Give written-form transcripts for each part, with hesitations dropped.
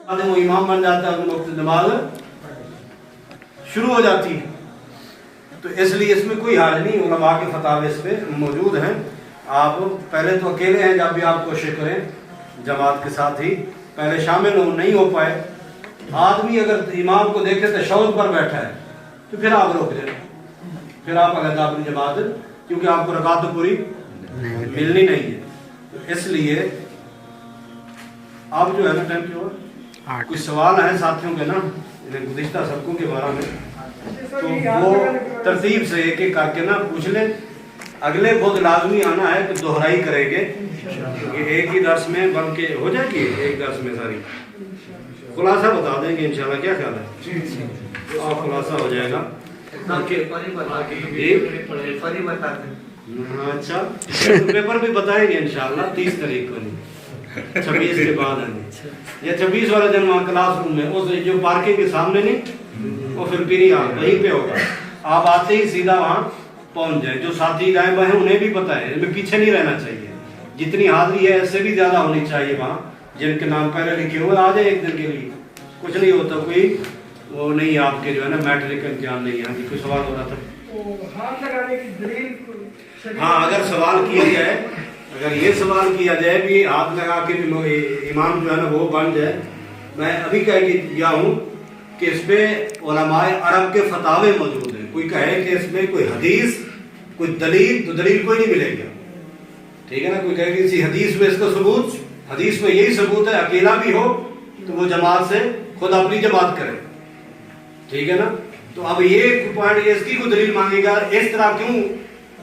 वो इमाम बन जाता है तो वक्त नमाज शुरू हो जाती है। तो इसलिए इसमें कोई हाल नहीं, उलमा के फतावे इस पे मौजूद हैं। आप पहले तो अकेले हैं, जब भी आप कोशिश करें जमात के साथ ही पहले शामिल हो, नहीं हो पाए, आदमी अगर इमाम को देखे तो शौक पर बैठा है तो फिर आप रोक दें, फिर आप अलग अपनी जमात, क्योंकि आपको रकात तो पूरी मिलनी नहीं है। तो इसलिए आप जो है ना टाइम क्यों कुछ सवाल है साथियों के ना गुज़िश्ता सबकों के बारे में, तो वो तरतीब से एक एक करके ना पूछ ले। अगले बहुत लाजमी आना है कि दोहराई करेंगे, क्योंकि एक ही दर्स में बल्कि हो जाएगी एक दर्स में सारी खुलासा बता देंगे इंशाल्लाह। क्या ख्याल है? और खुलासा हो जाएगा। अच्छा, पेपर भी बताएंगे इंशाल्लाह 30 तारीख को, 26 के बाद या 26 वाला दिन वहाँ क्लास रूम में उस जो पार्किंग के सामने नहीं, वो फिर भी वहीं पे होगा। आप आते ही सीधा वहाँ पहुँच जाए। जो साथी दाएं बाएं उन्हें भी पता है, इनमें पीछे नहीं रहना चाहिए। जितनी हाजिरी है इससे भी ज्यादा होनी चाहिए। वहाँ जिनके नाम पहले लिखे हुए आ जाए एक दिन के लिए, कुछ नहीं होता, कोई वो नहीं आपके जो है ना मैट्रिक का इम्तिहान नहीं है। कोई सवाल हो रहा था? हाथ लगाने की दलील। हाँ, अगर सवाल किया जाए, अगर ये सवाल किया जाए भी हाथ लगा के भी इमाम जो है ना वो बन जाए, मैं अभी कह गया हूँ कि इसमें उलमाए अरब के फतावे मौजूद हैं। कोई कहे कि इसमें कोई हदीस कोई दलील, तो दलील कोई नहीं मिलेगा, ठीक है ना। कोई कहे कि इसी हदीस में इसका सबूत, हदीस में यही सबूत है, अकेला भी हो तो वो जमात से खुद अपनी जमात करे, ठीक है ना। तो अब ये पॉइंट इसकी कोई दलील मांगेगा इस तरह क्यों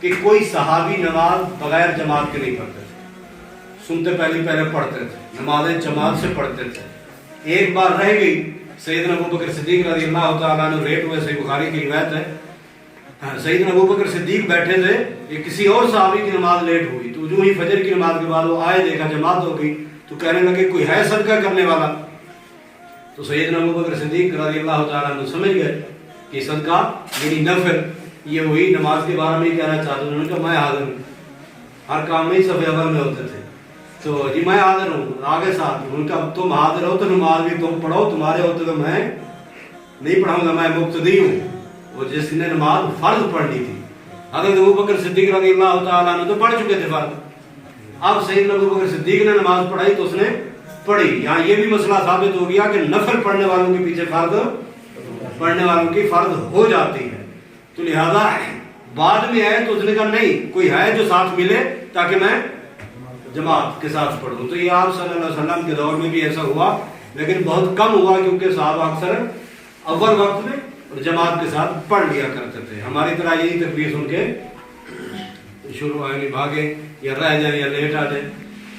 कि कोई सहाबी नमाज बगैर जमात के नहीं पढ़ते थे, सुनते पहले पढ़ते थे, नमाजें जमात से पढ़ते थे। एक बार रह गई, सैयदना अबू बकर सिद्दीक रज़ी अल्लाह तआला अन्हु, रेट हुए सही बुखारी की रिवायत है, सैयदना अबू बकर सिद्दीक बैठे थे, ये किसी और सहाबी की नमाज लेट हुई, तो जो ही फजर की नमाज के बाद वो आए, देखा जमात हो गई, तो कहने लगे कोई है सदका करने वाला। तो सैयदना अबू बकर सिद्दीक रज़ी अल्लाह तआला अन्हु समझ गए कि सदका यानी नफल, ये वही नमाज के बारे में ही कहना चाहते। उन्होंने कहा मैं हाजिर हूँ, हर काम में ही सफ़े अव्वल में होते थे, तो जी मैं हाजिर हूँ आगे साथ। उनका तुम हाजिर हो तो नमाज भी तुम पढ़ो, तुम्हारे होते तो मैं नहीं पढ़ाऊंगा, मैं मुक्तदी हूँ। वो जिसने नमाज फर्ज पढ़नी थी, हज़रत अबू बकर सिद्दीक रज़ी अल्लाह तआला अन्हु तो पढ़ चुके थे फर्ज, अब सैयदना अबू बकर सिद्दीक ने नमाज पढ़ाई तो उसने पढ़ी। यहाँ ये भी मसला साबित हो गया कि नफल पढ़ने वालों के पीछे फर्ज पढ़ने वालों की फर्ज हो जाती है। तो लिहाजा बाद में आए तो उसने कहा नहीं, कोई है जो साथ मिले ताकि मैं जमात के साथ पढ़ूं। तो ये आप सल्लल्लाहु अलैहि वसल्लम के दौर में भी ऐसा हुआ, लेकिन बहुत कम हुआ, क्योंकि साहब अक्सर अव्वल वक्त में और जमात के साथ पढ़ लिया करते थे। हमारी तरह यही तकबीर सुन के शुरू आगे भागे या रह जाए या लेट आ जाए।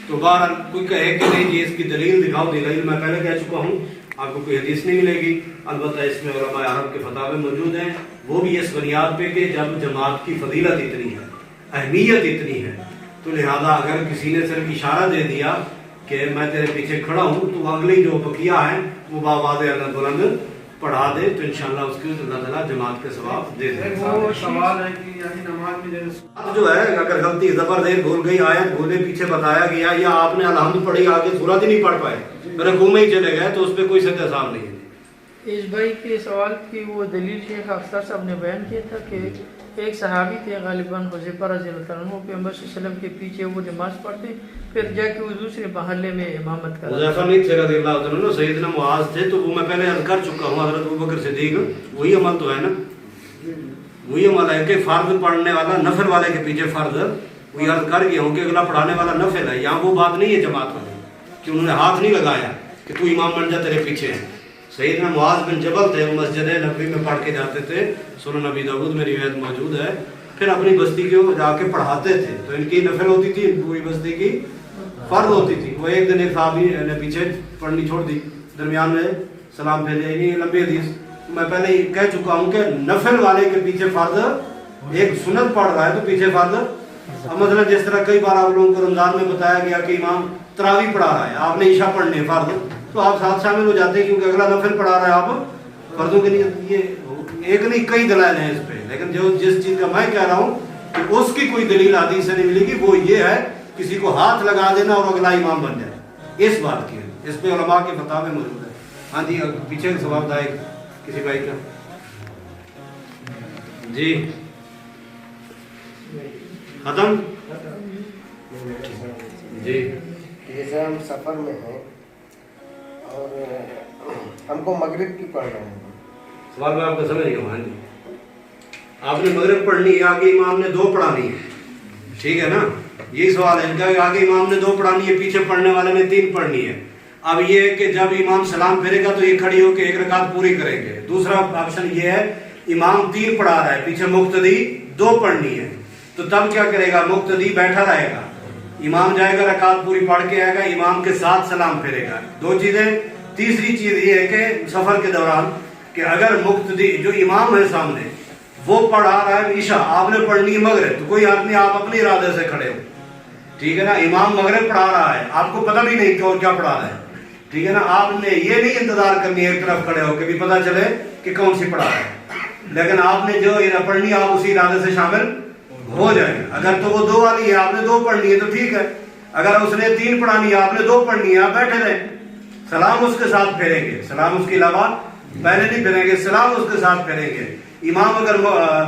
तो बार कोई कहे कि नहीं जी इसकी दलील दिखाओ, दलील मैं पहले कह चुका हूँ, आपको कोई हदीस नहीं मिलेगी। अलबत्ता इसमें उलमा अरब के फतावे मौजूद हैं, वो भी इस बुनियाद पे कि जब जमात की फजीलत इतनी है, अहमियत इतनी है, तो लिहाजा अगर किसी ने सिर्फ इशारा दे दिया कि मैं तेरे पीछे खड़ा हूँ, तो अगली जो बकिया है वो बावाज़ अल्लाह बुलंद पढ़ा दे, तो इंशाल्लाह उसकी अल्लाह ताला जमात के सवाब दे दे। वो सवाल है कि यानी नमाज में जैसे जो है अगर गलती जबरदस्त भूल गई, आयत भूले, पीछे बताया गया, या आपने अलहम्द पढ़ी आगे सूरत ही नहीं पढ़ पाए, रकू में ही चले गए, तो उस पर कोई सद हिसाब नहीं है। इस भाई के सवाल की वो दलील शेख अख्तर साहब ने बयान किया था कि एक सहाबी थे गालिबन हुज़ैफा रज़ियल्लाहु अन्हु, पैगंबर सल्लल्लाहु अलैहि वसल्लम के पीछे वो नमाज पढ़ते, फिर जाके वो दूसरे महल्ले में इमामत करते। हुज़ैफा नहीं थे रज़ियल्लाहु अन्हु, सैयदना मुआज़ थे, तो वो मैं पहले अर्ज़ कर चुका हूँ। हज़रत अबू बकर सिद्दीक, वही अमल तो है ना, वही अमल है कि फर्ज पढ़ने वाला नफल वाले के पीछे फर्ज, वही अर्ज़ कर गया हूँ कि अगला पढ़ाने वाला नफल है। यहाँ वो बात नहीं है जमात वाली कि उन्होंने हाथ नहीं लगाया कि तू इमाम बन जा, तेरे पीछे है। सैयदना मुआज़ बिन जबल थे, वो मस्जिद नबवी में पढ़ के जाते थे, सुनन नबी दाऊद में रिवायत मौजूद है, फिर अपनी बस्ती को जाके पढ़ाते थे। तो इनकी नफल होती थी, पूरी बस्ती की फर्ज होती थी। वो एक दिन एक साहबी ने पीछे पढ़नी छोड़ दी, दरमियान में सलाम भेजे, नहीं लंबी हदीस मैं पहले ही कह चुका हूँ कि नफल वाले के पीछे फर्ज, एक सुन्नत पढ़ रहा है तो पीछे फर्ज। मतलब जिस तरह कई बार आप लोगों को रमजान में बताया गया कि इमाम तरावी पढ़ा रहा है, आपने ईशा पढ़ने फर्ज, तो आप साथ शामिल हो जाते हैं, क्योंकि अगला नफल पढ़ा रहा है आप फर्जों के लिए। ये एक नहीं कई दलाल हैं इस पे, लेकिन जो जिस चीज का मैं कह रहा हूँ कि उसकी कोई दलील हदीस से नहीं मिलेगी, वो ये है किसी को हाथ लगा देना और अगला इमाम बन जाए, इस बात की है। इस पे उलमा के फतावे मौजूद है। हाँ जी, पीछे का सवाल था एक किसी भाई का। जी खत्म जी। जैसे हम सफ़र में हैं और हमको मगरिब की पढ़ रहे हैं। सवाल मैं आपको समझ गया। हाँ जी, आपने मगरिब पढ़नी है, आगे इमाम ने 2 पढ़ानी है, ठीक है ना? यही सवाल है इनका, आगे इमाम ने 2 पढ़ानी है, पीछे पढ़ने वाले ने 3 पढ़नी है। अब ये है कि जब इमाम सलाम फेरेगा तो ये खड़ी होकर 1 रकात पूरी करेंगे। दूसरा ऑप्शन ये है इमाम 3 पढ़ा रहा है, पीछे मुक्तदी 2 पढ़नी है, तो तब क्या करेगा? मुक्तदी बैठा रहेगा, इमाम जाएगा रकात पूरी पढ़ के आएगा, इमाम के साथ सलाम फेरेगा। 2 चीजें। तीसरी चीज ये है कि सफर के दौरान कि अगर मुक्तदी जो इमाम है सामने वो पढ़ा रहा है ईशा, आपने पढ़नी है मगरिब, तो कोई आदमी आप अपने इरादे से खड़े हो, ठीक है ना? इमाम मगरिब पढ़ा रहा है, आपको पता भी नहीं कि क्या पढ़ा रहा है, ठीक है ना? आपने ये नहीं इंतजार करनी है एक तरफ खड़े हो कि भी पता चले कि कौन सी पढ़ा है, लेकिन आपने जो पढ़नी है आप उसी इरादे से शामिल हो जाएंगे। अगर तो वो 2 वाली है, आपने 2 पढ़नी है तो ठीक है, अगर उसने 3 पढ़ानी है, आपने 2 पढ़नी है, आप बैठे रहे, सलाम उसके साथ फेरेंगे, सलाम उसके अलावा पहले नहीं फेरेंगे, सलाम उसके साथ फेरेंगे। इमाम अगर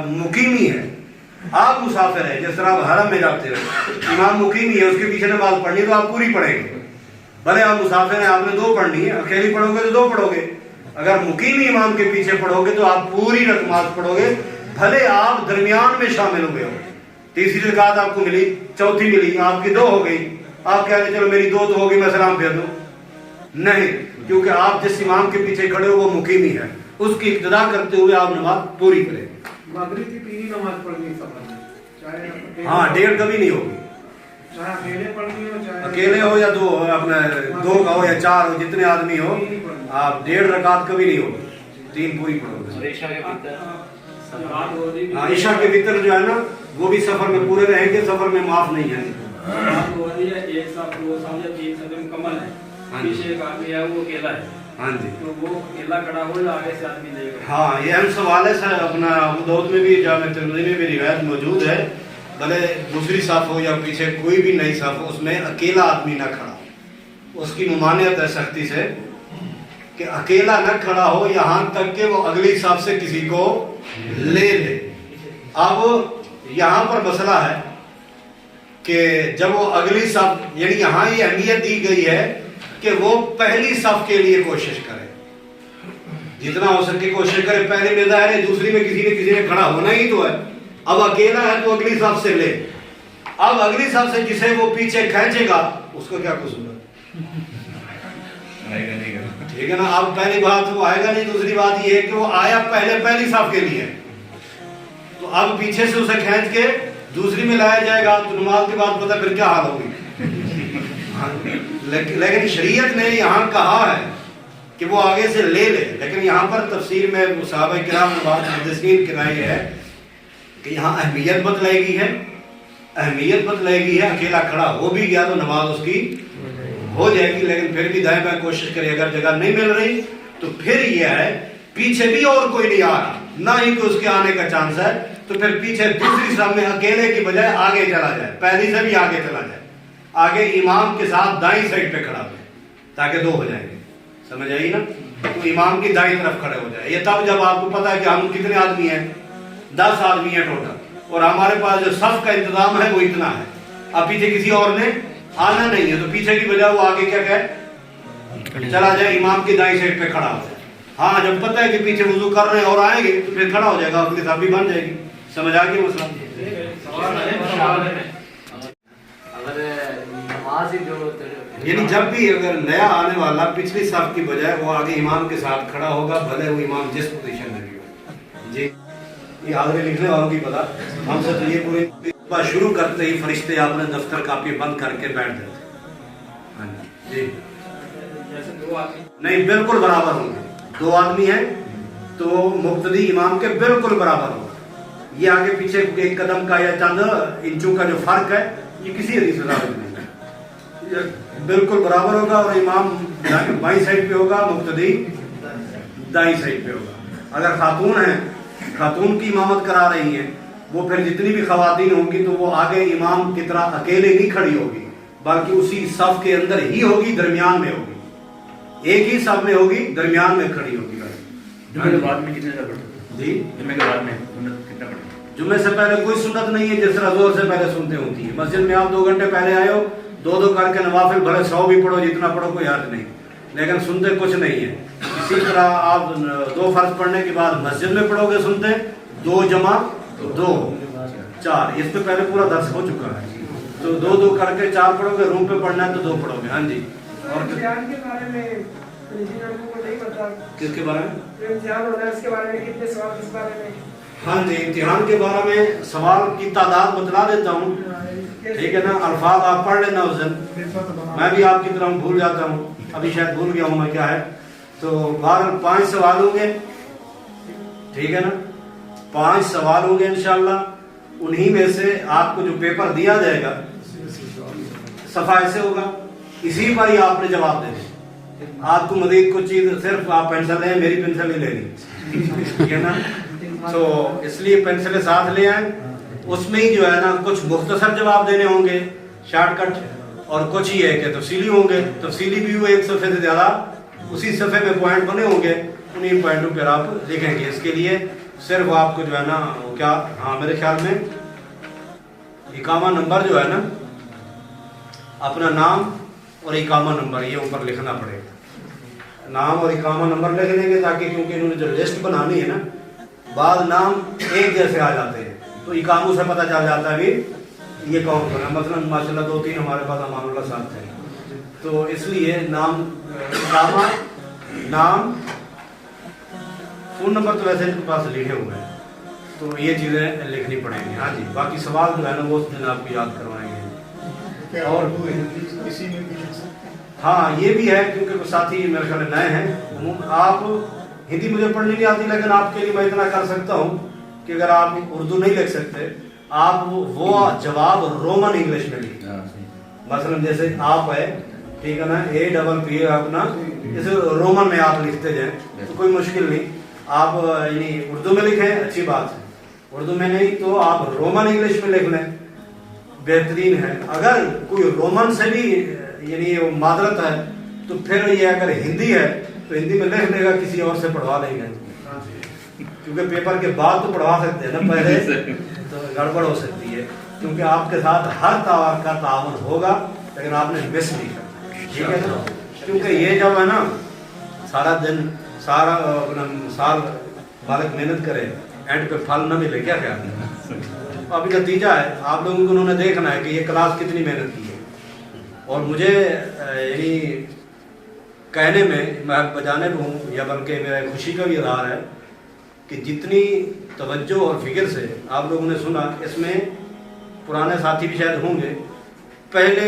मुकीमी है, आप मुसाफिर है, जिस तरह आप हरम में जाते रहे, इमाम मुकीमी है, उसके पीछे नमाज पढ़नी तो आप पूरी पढ़ेंगे। भले आप मुसाफिर हैं, आपने 2 पढ़नी है, अकेली पढ़ोगे तो 2 पढ़ोगे, अगर मुकीमी इमाम के पीछे पढ़ोगे तो आप पूरी नमाज पढ़ोगे, भले आप दरमियान में शामिल हुए हो। तीसरी रकात आपको मिली, चौथी मिली, आपकी 2 हो गई, आप कह रहे चलो मेरी 2 तो हो गई, मैं सलाम फेर दूं, नहीं, क्योंकि आप जिस इमाम के पीछे खड़े हो वो मुकीमी है, उसकी इब्तिदा करते हुए आप नमाज पूरी करें। मगरिब की 3 ही नमाज पढ़नी सफर में, चाहे हाँ, 1.5 कभी नहीं होगी, चाहे अकेले पढ़नी हो, चाहे अकेले हो या 2 अपने 2 का हो या 4 हो, जितने आदमी हो, आप 1.5 रकात कभी नहीं होगी, 3 पूरी पढ़ोगे। हाँ, ईशा के वितर जो है ना वो भी सफर में पूरे रहेंगे, सफर में माफ नहीं है। एक साथ 2 साल या 3 साल मुकम्मल है, पीछे एक आदमी है वो अकेला है, हाँ जी, तो वो अकेला खड़ा हो या आगे से आदमी लेगा? हाँ, ये अहम सवाल है सर। अपना अबू दाऊद में भी, जामे तिरमिज़ी में भी रिवायत मौजूद है, भले दूसरी साफ हो या पीछे कोई भी नई साफ हो, उसमें अकेला आदमी ना खड़ा हो, उसकी ममानियत है सख्ती से कि अकेला न खड़ा हो, यहाँ तक कि वो अगली साफ से किसी को ले ले। अब यहाँ पर मसला है कि जब वो अगली साफ, यानी यहाँ ये अहमियत दी गई है कि वो पहली साफ के लिए कोशिश करे, जितना हो सके कोशिश करे, पहले में ज़ाहिर है, दूसरी में किसी ने खड़ा होना ही तो है। अब अकेला है तो अगली साफ से ले, अब अगली साफ से जिसे वो पीछे खींचेगा उसको क्या कसूर है, ठीक है ना? अब पहली बात वो आएगा नहीं, दूसरी बात ये है कि वो आया पहली साफ के लिए, तो अब पीछे से उसे खींच के दूसरी में लाया जाएगा, तो नमाज के बाद पता फिर क्या हाल होगी। लेकिन शरीयत ने यहाँ कहा है कि वो आगे से ले ले, लेकिन यहाँ पर तफसीर में सहाबा किराम ने बात मुहद्दिसीन कराई है कि यहाँ अहमियत बतलाएगी है, अकेला खड़ा हो भी गया तो नमाज उसकी हो जाएगी, लेकिन फिर भी दाएं बाएं कोशिश करे, अगर जगह नहीं मिल रही तो फिर यह है पीछे भी और कोई नहीं आ रहा, ना ही कोई उसके आने का चांस है, तो फिर पीछे दूसरी साफ में अकेले की बजाय आगे चला जाए, पहली से भी आगे चला जाए, आगे इमाम के साथ दाईं साइड पे खड़ा हो ताकि 2 हो जाएंगे, समझ आई ना? तो इमाम की दाईं तरफ खड़े हो जाए। ये तब जब आपको पता है कि हम कितने आदमी हैं, 10 आदमी हैं टोटल, और हमारे पास जो सफ का इंतजाम है वो इतना है, अब पीछे किसी और ने आना नहीं है, तो पीछे की बजाय वो आगे क्या कहे चला जाए, इमाम की दाईं साइड पे खड़ा हो जाए। हाँ, जब पता है कि पीछे वुजू कर रहे हैं और आएंगे तो फिर खड़ा हो जाएगा, अगली साफ भी बन जाएगी। समझ आ गया मसला? यानी जब भी अगर नया आने वाला पिछली साफ की बजाय वो आगे इमाम के साथ खड़ा होगा, भले वो इमाम जिस पोजीशन में भी हो। जी, ये आगे लिखने वालों की पता, हमसे तो ये पूरी बात शुरू करते ही फरिश्ते आपने दफ्तर कापी बंद करके बैठ जाते। हाँ जी, जैसे 2 आदमी नहीं, बिल्कुल बराबर होंगे, 2 आदमी हैं तो मुक्तदी इमाम के बिल्कुल बराबर होगा। ये आगे पीछे 1 कदम का या चंद इंचों का जो फर्क है ये किसी हदीस से साबित नहीं है, बिल्कुल बराबर होगा, और इमाम बाईं साइड पे होगा, मुक्तदी दाईं साइड पे होगा। अगर खातून है, खातून की इमामत करा रही है, वो फिर जितनी भी खवातीन होंगी तो वो आगे इमाम की तरह अकेले नहीं खड़ी होगी, बल्कि उसी सफ के अंदर ही होगी, दरमियान में होगी, एक ही साथ में होगी, दरमियान में खड़ी होगी। जुम्मे के बाद में कितने पढ़ते हैं? जी, जुम्मे के बाद में सुन्नत कितना पढ़ते हैं? जुम्मे से पहले कोई सुन्नत नहीं है, जिस तरह जोर से पहले सुनते होती है। मस्जिद में आप 2 घंटे पहले आए हो, 2 करके नवाफिल भले 100 भी पढ़ो, जितना पढ़ो कोई हर्ज नहीं, लेकिन सुनते कुछ नहीं है। इसी तरह आप 2 फर्ज पढ़ने के बाद मस्जिद में पढ़ोगे सुनते 2 जमा 2 4, इस पे पहले पूरा दर्स हो चुका है। तो 2 करके 4 पढ़ोगे, रूम पे पढ़ना है तो 2 पढ़ोगे। हाँ जी। और इम्तिहान के बारे में जिन लोगों को नहीं पता, किसके बारे में? जो इम्तिहान होना है उसके बारे में कितने सवाल, किस बारे में? हाँ जी, इम्तिहान के बारे में सवाल की तादाद बतला देता हूँ, ठीक है ना। अल्फाज आप पढ़ लेना उस दिन, मैं भी आपकी तरह भूल जाता हूँ, अभी शायद भूल गया हूँ मैं क्या है। तो 5 सवाल होंगे, ठीक है ना, 5 सवाल होंगे इंशाल्लाह। उन्हीं में से आपको जो पेपर दिया जाएगा सफा ऐसे होगा, इसी पर ही आपने जवाब देना। आपको मजीद कुछ चीज, सिर्फ आप पेंसिल लें, मेरी पेंसिल नहीं लेनी, ठीक है ना। तो इसलिए पेंसिलें साथ ले आए, उसमें ही जो है ना कुछ मुख्तसर जवाब देने होंगे, शॉर्टकट, और कुछ ही है कि तफसीली होंगे। तफसीली भी हुए 1 सफ़े से ज़्यादा, उसी सफ़े में पॉइंट बने होंगे, उन्हीं पॉइंटों पर आप लिखेंगे। इसके लिए सिर्फ आपको जो है ना वो क्या, हाँ मेरे ख्याल में इकामा नंबर जो है ना, अपना नाम और इकामा नंबर ये ऊपर लिखना पड़ेगा। नाम और इकामा नंबर लिख लेंगे, ताकि क्योंकि इन्होंने जो लिस्ट बनानी है ना, बाद नाम एक जैसे आ जाते हैं, तो इकामों से पता चल जाता है कि ये कौन बना। मसलन माशाल्लाह 2-3 हमारे पास अमानुल्लाह साहब थे, तो इसलिए नाम, इकामा, नाम, फ़ोन नंबर तो वैसे इनके पास लिखे हुए हैं, तो ये चीज़ें लिखनी पड़ेंगी। हाँ जी, बाकी सवाल जो है ना वो उस दिन आपको याद करवाएंगे। और किसी में भी हाँ ये भी है, क्योंकि कुछ साथी मेरे ख्याल नए हैं। आप हिंदी मुझे पढ़नी नहीं आती, लेकिन आपके लिए मैं इतना कर सकता हूँ कि अगर आप उर्दू नहीं लिख सकते, आप वो जवाब रोमन इंग्लिश में लिखें। मसलन जैसे आप है, ठीक है ना, APP अपना जैसे रोमन में आप लिखते जाए तो कोई मुश्किल नहीं। आप यानी उर्दू में लिखें, अच्छी बात है, उर्दू में नहीं तो आप रोमन इंग्लिश में लिख लें, बेहतरीन है। अगर कोई रोमन से भी यानी मादरत है तो फिर ये अगर हिंदी है तो हिंदी में लिख लेगा, किसी और से पढ़वा लेंगे, क्योंकि पेपर के बाद तो पढ़वा सकते हैं ना, पहले तो गड़बड़ हो सकती है। क्योंकि आपके साथ हर तरह का ताउन होगा, लेकिन आपने मिस नहीं करना, ठीक है ना। क्योंकि ये जब है ना सारा दिन सारा साल बालक मेहनत करे, एंड पे फल न मिले, क्या ख्याल है। अभी नतीजा है, आप लोगों को उन्होंने देखना है कि ये क्लास कितनी मेहनत की है। और मुझे यानी कहने में, मैं बजाने में हूँ, या बल्कि मेरा खुशी का भी इजहार है कि जितनी तवज्जो और फिक्र से आप लोगों ने सुना, इसमें पुराने साथी भी शायद होंगे, पहले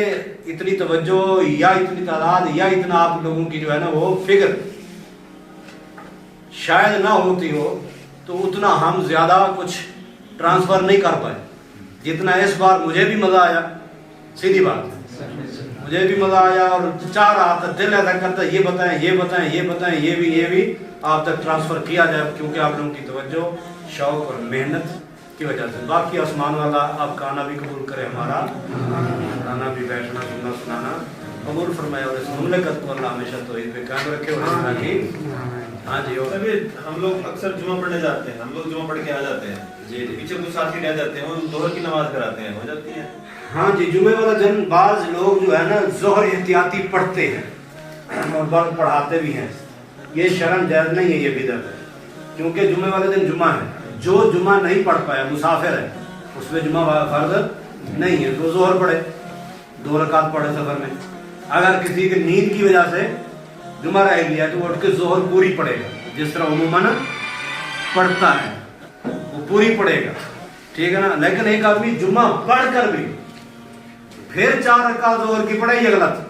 इतनी तवज्जो या इतनी तादाद या इतना आप लोगों की जो है ना वो फिक्र शायद ना होती हो, तो उतना हम ज़्यादा कुछ ट्रांसफ़र नहीं कर पाए जितना इस बार। मुझे भी मज़ा आया, सीधी बात है, मुझे भी मज़ा आया, और चाह रहा था, दिल ऐसा करता ये बताएं, ये बताएं, ये बताएं, ये भी आप तक ट्रांसफ़र किया जाए, क्योंकि आप लोगों की तवज्जो, शौक़ और मेहनत की वजह से। बाकी आसमान वाला आपका आना भी कबूल करे, हमारा आना भी, बैठना, सुनना, सुनाना कबूल फरमाए, और इस मुमलिकत को अल्लाह हमेशा तौहीद पे कायम रखे। और हाँ जी, और हम लोग अक्सर जुमा पढ़ने जाते हैं, हम लोग जुमा पढ़ के आ जाते हैं जी, पीछे कुछ साथी रह जाते हैं, वो दोहर की नमाज कराते हैं, हो जाती है। हाँ जी, जुमे वाला दिन बाज लोग जो है ना जोहर एहतियाती पढ़ते हैं और बाद पढ़ाते भी हैं। ये शर्म जायज़ नहीं है, ये बिदअत है, क्योंकि जुमे वाले दिन जुमा है। जो जुमा नहीं पढ़ पाया, मुसाफिर है, उसमें जुमा फर्ज नहीं है, तो जोहर पढ़े, 2 रकात पढ़े सफर में। अगर किसी की नींद की वजह से जुमा रह गया तो वो उठ के जोहर पूरी पढ़ेगा, जिस तरह उमूमन पढ़ता है वो पूरी पढ़ेगा, ठीक है ना। लेकिन एक आदमी जुमा पढ़कर भी फिर 4 रकात जोहर की पढ़े, ये गलत,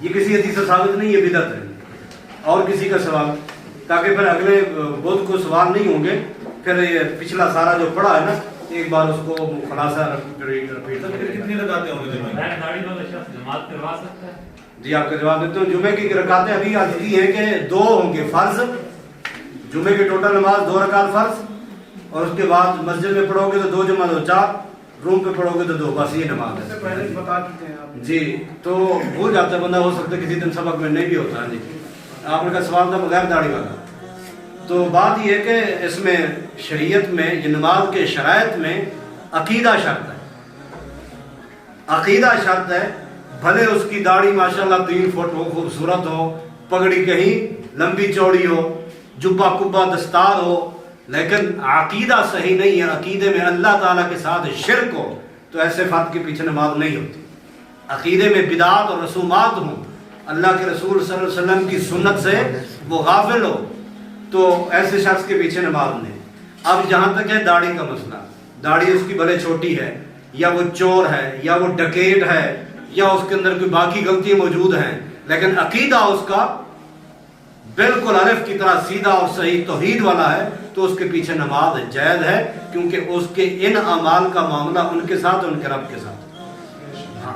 ये किसी हदीस से साबित नहीं, ये बिदअत है। और किसी का सवाल, ताकि फिर अगले बुध को सवाल नहीं होंगे, फिर ये पिछला सारा जो पढ़ा है ना एक बार उसको खुलासा रिपीट। कितनी रकातें होंगी जुमे में? जमात करवा सकता है जी, आपका जवाब देते हूँ। जुमे की रकातें अभी आज की है कि 2 होंगे फर्ज, जुमे की टोटल नमाज 2 रकात फर्ज, और उसके बाद मस्जिद में पढ़ोगे तो 2 जमा 2 4, रूम पे पढ़ोगे तो 2, बस ये नमाज है। पहले बता चुके हैं आप जी, तो भूल जाता है बंदा, हो सकता है किसी दिन सबक में नहीं भी होता है जी। आपने का सवाल था बगैर दाढ़ी वाला। तो बात यह है कि इसमें शरीयत में नमाज के शराइत में अकीदा शर्त है, अकीदा शर्त है। भले उसकी दाढ़ी माशाल्लाह 3 फुट हो, खूबसूरत हो, पगड़ी कहीं लंबी चौड़ी हो, जुब्बा कुब्बा दस्तार हो, लेकिन अकीदा सही नहीं है, अकीदे में अल्लाह ताला के साथ शिरक हो, तो ऐसे फर्द के पीछे नमाज नहीं होती। अकीदे में बिदात और रसूमात हो, अल्लाह के रसूल सल्लल्लाहु अलैहि वसल्लम की सुन्नत से वो गाफिल हो, तो ऐसे शख्स के पीछे नमाज नहीं। अब जहाँ तक है दाढ़ी का मसला, दाढ़ी उसकी भले छोटी है, या वो चोर है, या वो डकैत है, या उसके अंदर कोई बाकी गलतियां मौजूद हैं, लेकिन अकीदा उसका बिल्कुल अलिफ की तरह सीधा और सही तौहीद वाला है, तो उसके पीछे नमाज जायज़ है, क्योंकि उसके इन अमाल का मामला उनके साथ, उनके रब के साथ।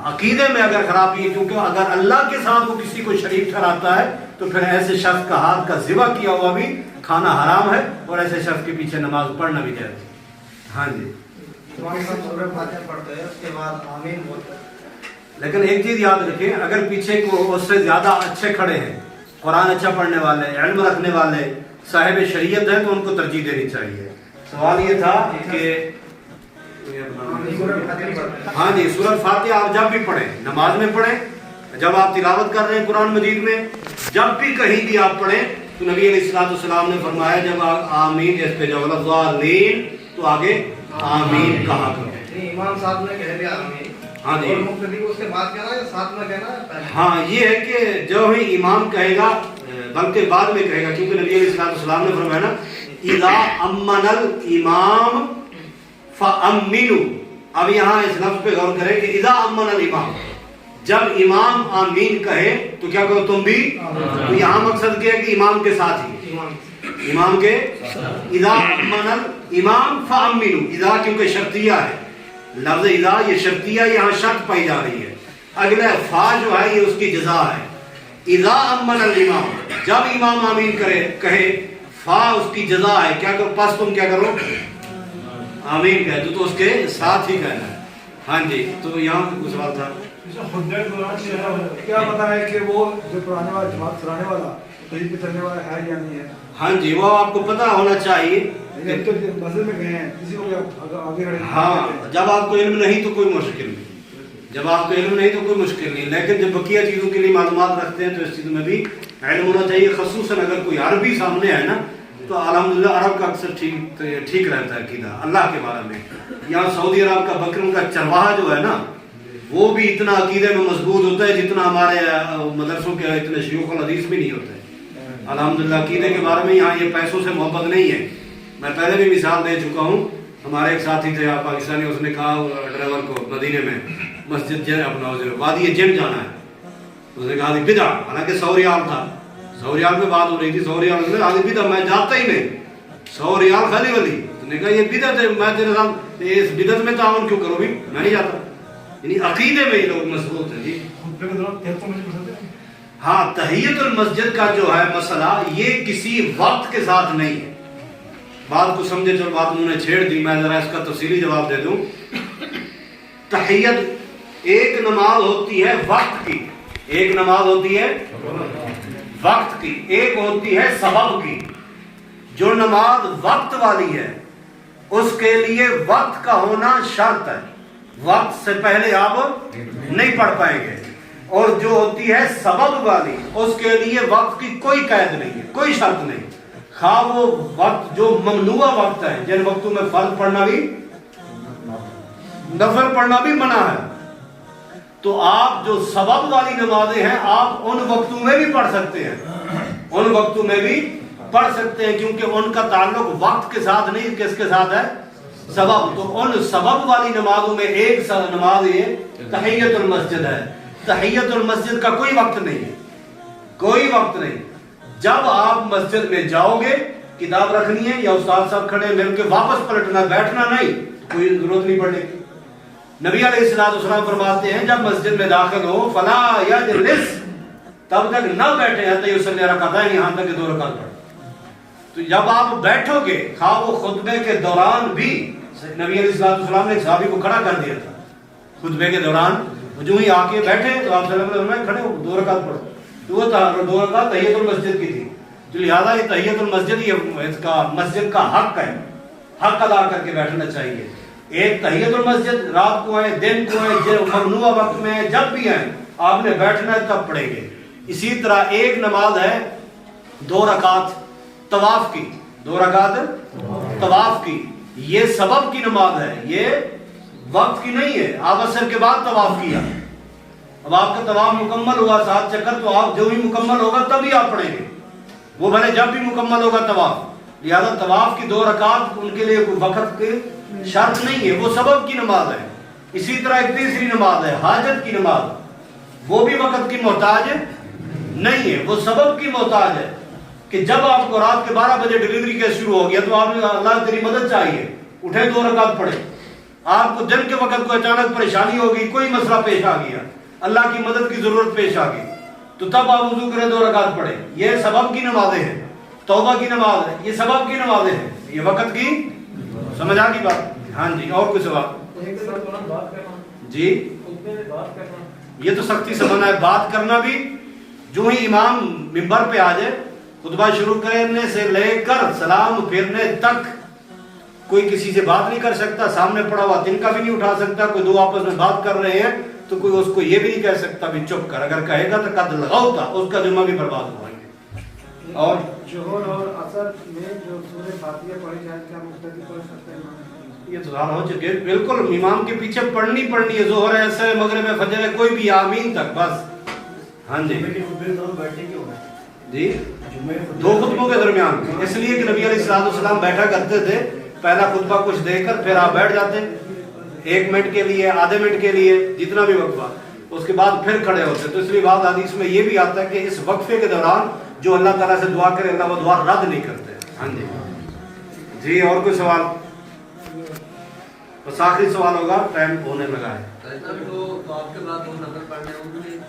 अकीदे में अगर खराबी है, क्योंकि अगर अल्लाह के साथ वो किसी को शरीक ठहराता है, तो फिर ऐसे शख्स का हाथ का ज़िबा किया हुआ भी खाना हराम है, और ऐसे शख्स के पीछे नमाज पढ़ना भी जायज़ है। हाँ जी, पढ़ते हैं उसके बाद आमीन बोलते हैं। लेकिन एक चीज याद रखें, अगर पीछे को उससे ज्यादा अच्छे खड़े हैं, कुरान अच्छा पढ़ने वाले, इल्म रखने वाले, साहिब शरीयत है, तो उनको तरजीह देनी चाहिए। सवाल ये था कि हाँ जी, सूरत फातिहा आप जब भी पढ़ें, नमाज में पढ़ें, जब आप तिलावत कर रहे हैं कुरान मजीद में, जब भी कहीं भी आप पढ़ें, तो नबी अलैहिस्सलाम ने फरमाया जब आप आमीन इस पे जब लफ्ज़ तो आगे आमीन कहा करो। इमाम साहब ने कह दिया आमीन, हाँ जी, और मुक्तदी को उसके बाद कहना है, साथ में कहना है। हाँ, ये है कि जो ही इमाम कहेगा, बल्कि बाद में कहेगा, क्योंकि नबी अलैहिस्सलाम ने फरमाया ना, इज़ा अम्मनल इमाम फअम्मिनु। अब यहाँ इस लफ्ज़ पे गौर करें कि इज़ा अम्मनल इमाम, जब इमाम आमीन कहे तो क्या करो तुम भी। तो यहाँ मकसद क्या है कि इमाम के साथ ही, इमाम के इज़ा अम्मनल इमाम फअम्मिनु, इज़ा क्योंकि शर्तिया है, लफ्ज़ इज़ा ये शर्तिया, यहाँ शर्त पाई जा रही है। अगला फा जो है ये उसकी जज़ा है। इज़ा अम्मनल इमाम, जब इमाम आमीन करे कहे, फा उसकी जज़ा है, क्या करो पास तुम क्या करो आमीन कहे, तो उसके साथ ही कहना है। हाँ जी, तो यहाँ कुछ सवाल था। क्या पता है कि वो जो पुराने वाला जमात चलाने वाला तरीक पे चलने वाला है या नहीं है? हाँ जी, वो आपको पता होना चाहिए। तो मस्जिद में गए हैं, किसी को आगे खड़े, हाँ, जब आपको इल्म नहीं तो कोई मुश्किल नहीं, जब आपको इल्म नहीं तो कोई मुश्किल नहीं, लेकिन जब बकिया चीज़ों के लिए मालूमात रखते हैं तो इस चीज़ में भी इल्म होना चाहिए। ख़ुसूसन अगर कोई अरबी सामने है ना, तो अल्हम्दुलिल्लाह अरब का अक्सर ठीक रहता है अकीदा अल्लाह के बारे में। यहाँ सऊदी अरब का बकरों का चरवाहा जो है ना, वो भी इतना अकीदे में मजबूत होता है जितना हमारे मदरसों के इतने शयूख हदीस भी नहीं होते। अल्हम्दुलिल्लाह अकीदे के बारे में यहाँ ये पैसों से मोहब्बत नहीं है। मैं पहले भी मिसाल दे चुका हूँ, हमारे एक साथी थे पाकिस्तानी, उसने कहा ड्राइवर को मदीने में मस्जिद अपना वादी जिम जाना है, उसने कहा बिदा, हालांकि 100 रियाल था, 100 रियाल में बात हो रही थी, 100 रियाल आगे बिदा, मैं जाता ही नहीं, 100 रियाल खाली वाली। उसने कहा ये बिदत है, मैं तेरे साथ इस बिदत में तावन क्यों करो भी, मैं नहीं जाता। यानी अकीदे में ये लोग मजबूत हैं जी। हाँ, तहियतुल मस्जिद का जो है मसला, ये किसी वक्त के साथ नहीं है। बात को समझे, जो बात उन्होंने छेड़ दी, मैं जरा इसका तफसीली जवाब दे दूं। तहियत एक नमाज होती है वक्त की, एक नमाज होती है वक्त की, एक होती है सबब की। जो नमाज वक्त वाली है उसके लिए वक्त का होना शर्त है, वक्त से पहले आप नहीं पढ़ पाएंगे। और जो होती है सबब वाली, उसके लिए वक्त की कोई कैद नहीं है, कोई शर्त नहीं। खा वो वक्त जो ममनुआ वक्त है, जिन वक्तों में फर्ज पढ़ना भी, नफल पढ़ना भी मना है, तो आप जो सबब वाली नमाजें हैं आप उन वक्तों में भी पढ़ सकते हैं, उन वक्तों में भी पढ़ सकते हैं, क्योंकि उनका ताल्लुक वक्त के साथ नहीं, किसके साथ है, सबब। तो उन सबब वाली नमाजों में एक नमाज ये तहियतुल मस्जिद है। तहियतुल मस्जिद का कोई वक्त नहीं है, कोई वक्त नहीं। जब आप मस्जिद में जाओगे, किताब रखनी है या उस्ताद साहब खड़े मिलकर वापस पलटना, बैठना नहीं, कोई जरूरत नहीं पड़ने की। नबी अलैहिस्सलाम फरमाते हैं जब मस्जिद में दाखिल हो, फला यजलिस, तब तक न बैठे हैं तयुसल्ली रकातैन, यहाँ तक कि 2 रकात पढ़े। तो जब आप बैठोगे, खा वो खुतबे के दौरान भी, नबी अलैहिस्सलाम ने एक सहाबी को खड़ा कर दिया था खुतबे के दौरान, जो ही आके बैठे तो आप सल्लल्लाहु अलैहि वसल्लम खड़े हो, 2 रकात पढ़ो। तो वो 2 रकात तहियतुल मस्जिद की थी। तो लिहाजा ये तहियतुल मस्जिद ये इसका मस्जिद का हक है, हक अदा करके बैठना चाहिए। एक तहियतुल मस्जिद रात को आए, दिन को आए, ममनुआ वक्त में आए, जब भी आए आपने बैठना है तब पढ़ेंगे। इसी तरह एक नमाज है 2 रकात तवाफ की, 2 रकात तवाफ की, ये सबब की नमाज है, ये वक्त की नहीं है। आप असर के बाद तवाफ किया, अब आपका तवाफ मुकम्मल हुआ 7 चक्कर, तो आप जो भी मुकम्मल होगा तभी आप पढ़ेंगे, वो भले जब भी मुकम्मल होगा तवाफ। लिहाजा तवाफ की 2 रकात उनके लिए कोई वक्त की शर्त नहीं है, वो सबब की नमाज है। इसी तरह एक तीसरी नमाज है हाजत की नमाज, वो भी वक्त की मोहताज नहीं है, वो सबब की मोहताज है कि जब आपको रात के 12 बजे डिलीवरी केस शुरू हो गया तो आपने अल्लाह तेरी मदद चाहिए, उठे 2 रकात पढ़े। आपको दिन के वक्त कोई अचानक परेशानी हो गई, कोई मसला पेश आ गया, अल्लाह की मदद की जरूरत पेश आ गई, तो तब आप वुजू करें 2 रकात पढ़े। ये सबब की नमाजें हैं। तौबा की नमाज है, ये सबब की नमाजें हैं, ये वक्त की। समझ आ गई बात? हाँ जी, और कुछ सवाल जी? ये तो सख्ती से मना है बात करना भी। जो ही इमाम मिंबर पे आ जाए, खुतबा शुरू करने से लेकर सलाम फेरने तक कोई किसी से बात नहीं कर सकता, सामने पड़ा हुआ तिनका भी नहीं उठा सकता। कोई 2 आपस में बात कर रहे हैं तो कोई उसको ये भी नहीं कह सकता भी चुप कर, अगर कहेगा तो कद लगाओ था, उसका जुम्मा भी बर्बाद हो जाएंगे। और जोहर और असर में जो सूरह फातिहा पढ़ी जाए, क्या मुक्तदी पढ़ सकते हैं? ये तो हाल हो चुके, बिल्कुल इमाम के पीछे पढ़नी है, जोहर है, असर है, मगरिब है, फजर है, कोई भी आमीन तक बस। हाँ जी जी, 2 खुतबों के दरमियान, इसलिए कि नबी अलैहिस्सलाम बैठा करते थे, पहला खुतबा कुछ देकर फिर आप बैठ जाते 1 मिनट के लिए, आधे मिनट के लिए, जितना भी वक्फा, उसके बाद फिर खड़े होते। तो इसलिए बाद हदीस में ये भी आता है कि इस वक्फे के दौरान जो अल्लाह ताला से दुआ करे, अल्लाह वो दुआ रद्द नहीं करते। हाँ जी जी, और कोई सवाल? बस आखिरी सवाल होगा, टाइम होने लगा है। तो आपके बाद 2 नफल पढ़ने होंगे,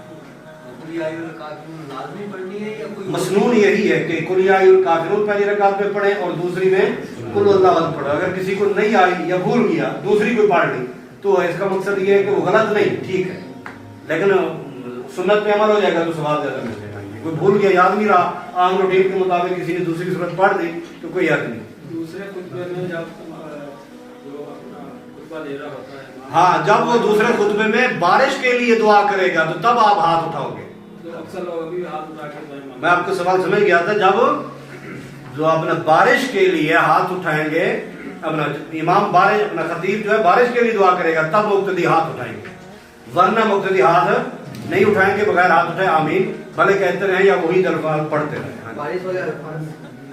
लाज़मी पढ़नी है या कोई मसनून यही है कि कुल या अय्युहल काफिरून पहली रकात में पढ़े और दूसरी में कुल हुवल्लाहु अहद पढ़े। अगर किसी को नहीं आई या भूल गया, दूसरी कोई पढ़ ली, तो इसका मकसद ये है कि वो गलत नहीं, ठीक है, लेकिन सुन्नत पे अमल हो जाएगा तो सवाल ज्यादा मिल जाएगा। कोई भूल गया, याद नहीं रहा, आम रूटीन के मुताबिक किसी ने दूसरी सूरत पढ़ दी तो कोई हर्ज नहीं। दूसरे खुतबे में जब जो अपना खुतबा दे रहा होता है, हाँ, जब वो दूसरे खुतबे में बारिश के लिए दुआ करेगा तो तब आप हाथ उठाओगे। तो अक्सर लोग अभी हाथ उठा के मैं आपको सवाल समझ गया था, जब जो अपना बारिश के लिए हाथ उठाएंगे, अपना इमाम बारिश, अपना खतीब जो है बारिश के लिए दुआ करेगा, तब मुक्तदी हाथ उठाएंगे, वरना मुक्तदी हाथ नहीं उठाएंगे, बगैर हाथ उठाए आमीन भले कहते रहे या वही अल्फाज पढ़ते रहे।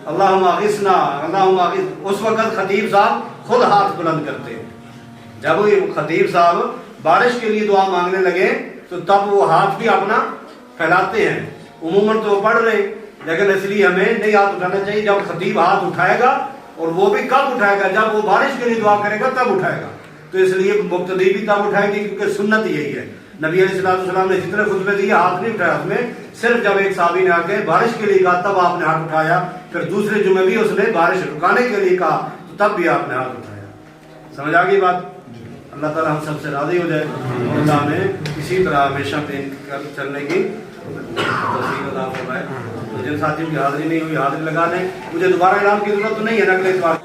अल्लाहुम्मा अगिस्ना, अल्लाहुम्मा अगिस, उस वक्त खतीब साहब खुद हाथ बुलंद करते हैं। जब खतीब साहब बारिश के लिए दुआ मांगने लगे तो तब वो हाथ भी अपना फैलाते हैं। उमूमन तो वो पढ़ रहे, लेकिन इसलिए हमें नहीं हाथ उठाना चाहिए। जब खतीब हाथ उठाएगा, और वो भी कब उठाएगा, जब वो बारिश के लिए दुआ करेगा तब उठाएगा। तो इसलिए मुक्तदी भी तब उठाएगी, क्योंकि सुन्नत यही है। नबी अलैहिस्सलाम ने जितने खुतबे दिए हाथ नहीं उठाया उसमें, सिर्फ जब एक साहबी ने आके बारिश के लिए कहा तब आपने हाथ उठाया, फिर दूसरे जुमे भी उसने बारिश रुकाने के लिए कहा तो तब भी आपने हाथ उठाया। समझ आ गई बात? अल्लाह ताला हम सबसे राजी हो जाए और अल्लाह हमें इसी तरह हमेशा पे चलने की तौफीक अता फरमाए। तो जिन साथियों की हाजिरी नहीं हुई हाजिरी लगा लें। मुझे दोबारा ऐलान की जरूरत तो नहीं है ना, अगले इतवार